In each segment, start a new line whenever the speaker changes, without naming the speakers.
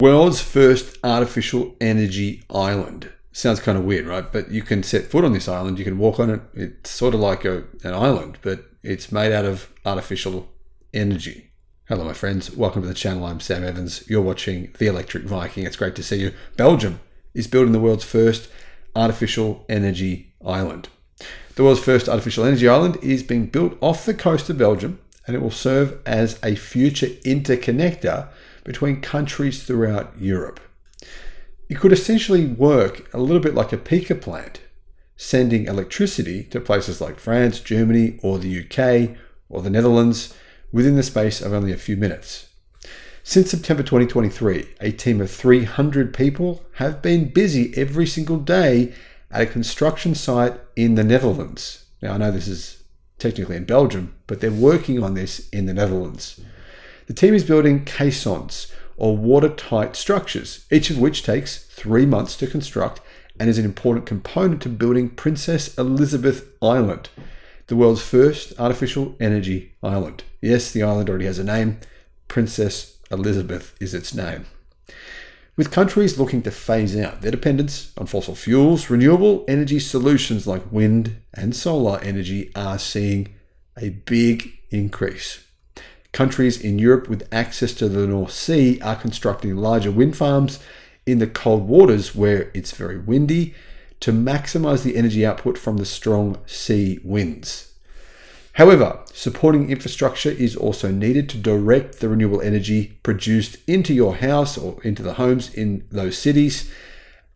World's first artificial energy island. Sounds kind of weird, right? But you can set foot on this island, you can walk on it. It's sort of like an island, but it's made out of artificial energy. Hello, my friends. Welcome to the channel. I'm Sam Evans. You're watching The Electric Viking. It's great to see you. Belgium is building the world's first artificial energy island. The world's first artificial energy island is being built off the coast of Belgium, and it will serve as a future interconnector between countries throughout Europe. It could essentially work a little bit like a peaker plant, sending electricity to places like France, Germany, or the UK, or the Netherlands within the space of only a few minutes. Since September 2023, a team of 300 people have been busy every single day at a construction site in the Netherlands. Now, I know this is technically in Belgium, but they're working on this in the Netherlands. The team is building caissons, or watertight structures, each of which takes 3 months to construct and is an important component to building Princess Elizabeth Island, the world's first artificial energy island. Yes, the island already has a name. Princess Elizabeth is its name. With countries looking to phase out their dependence on fossil fuels, renewable energy solutions like wind and solar energy are seeing a big increase. Countries in Europe with access to the North Sea are constructing larger wind farms in the cold waters where it's very windy to maximize the energy output from the strong sea winds. However, supporting infrastructure is also needed to direct the renewable energy produced into your house or into the homes in those cities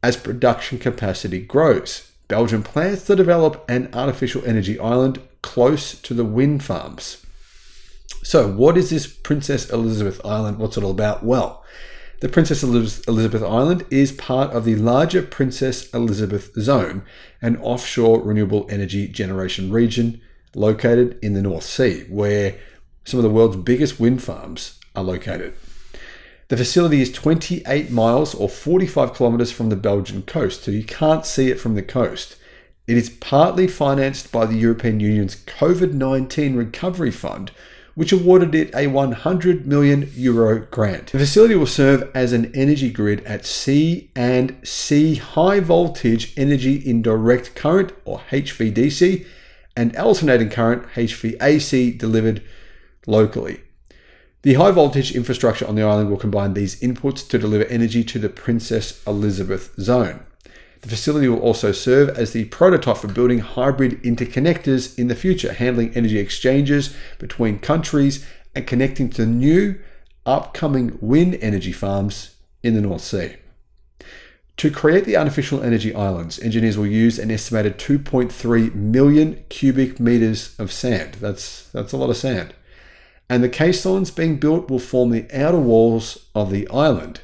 as production capacity grows. Belgium plans to develop an artificial energy island close to the wind farms. So what is this Princess Elizabeth Island? What's it all about? Well, the Princess Elizabeth Island is part of the larger Princess Elizabeth Zone, an offshore renewable energy generation region located in the North Sea, where some of the world's biggest wind farms are located. The facility is 28 miles or 45 kilometers from the Belgian coast, so you can't see it from the coast. It is partly financed by the European Union's COVID-19 Recovery Fund, which awarded it a €100 million grant. The facility will serve as an energy grid at sea and sea high voltage energy in direct current, or HVDC, and alternating current, HVAC, delivered locally. The high voltage infrastructure on the island will combine these inputs to deliver energy to the Princess Elizabeth Zone. The facility will also serve as the prototype for building hybrid interconnectors in the future, handling energy exchanges between countries and connecting to new upcoming wind energy farms in the North Sea. To create the artificial energy islands, engineers will use an estimated 2.3 million cubic meters of sand. That's a lot of sand. And the caissons being built will form the outer walls of the island.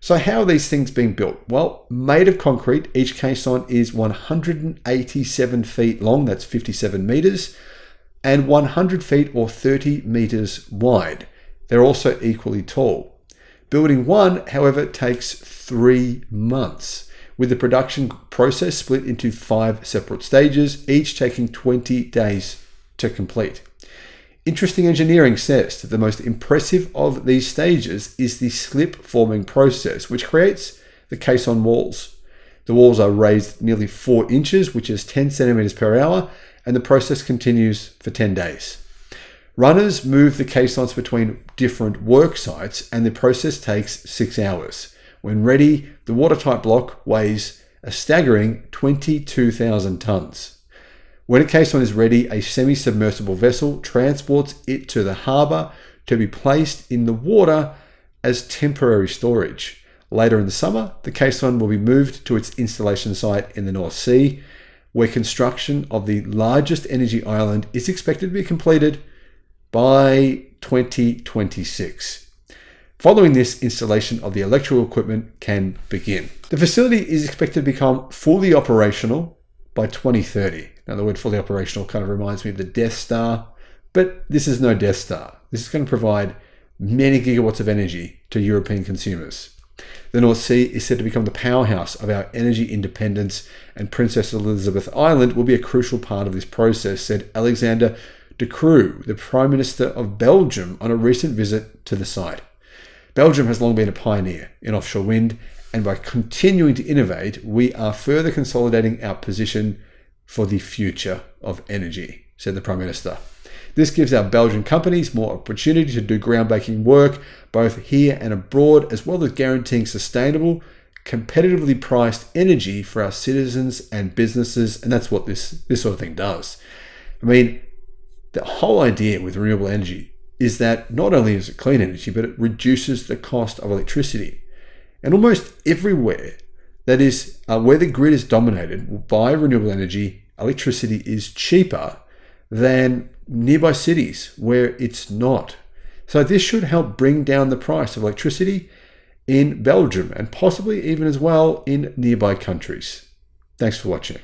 So how are these things being built? Well, made of concrete, each caisson is 187 feet long, that's 57 meters, and 100 feet or 30 meters wide. They're also equally tall. Building one, however, takes 3 months, with the production process split into 5 separate stages, each taking 20 days to complete. Interesting Engineering says that the most impressive of these stages is the slip forming process, which creates the caisson walls. The walls are raised nearly 4 inches, which is 10 centimeters per hour, and the process continues for 10 days. Runners move the caissons between different work sites, and the process takes 6 hours. When ready, the watertight block weighs a staggering 22,000 tons. When a caisson is ready, a semi-submersible vessel transports it to the harbour to be placed in the water as temporary storage. Later in the summer, the caisson will be moved to its installation site in the North Sea, where construction of the largest energy island is expected to be completed by 2026. Following this, installation of the electrical equipment can begin. The facility is expected to become fully operational by 2030. Now, the word fully operational kind of reminds me of the Death Star, but this is no Death Star. This is going to provide many gigawatts of energy to European consumers. The North Sea is said to become the powerhouse of our energy independence, and Princess Elizabeth Island will be a crucial part of this process, said Alexander De Croo, the Prime Minister of Belgium, on a recent visit to the site. Belgium has long been a pioneer in offshore wind, and by continuing to innovate, we are further consolidating our position for the future of energy, said the Prime Minister. This gives our Belgian companies more opportunity to do groundbreaking work, both here and abroad, as well as guaranteeing sustainable, competitively priced energy for our citizens and businesses. And that's what this sort of thing does. I mean, the whole idea with renewable energy is that not only is it clean energy, but it reduces the cost of electricity. And almost everywhere, that is, where the grid is dominated by renewable energy, electricity is cheaper than nearby cities where it's not. So this should help bring down the price of electricity in Belgium and possibly even as well in nearby countries. Thanks for watching.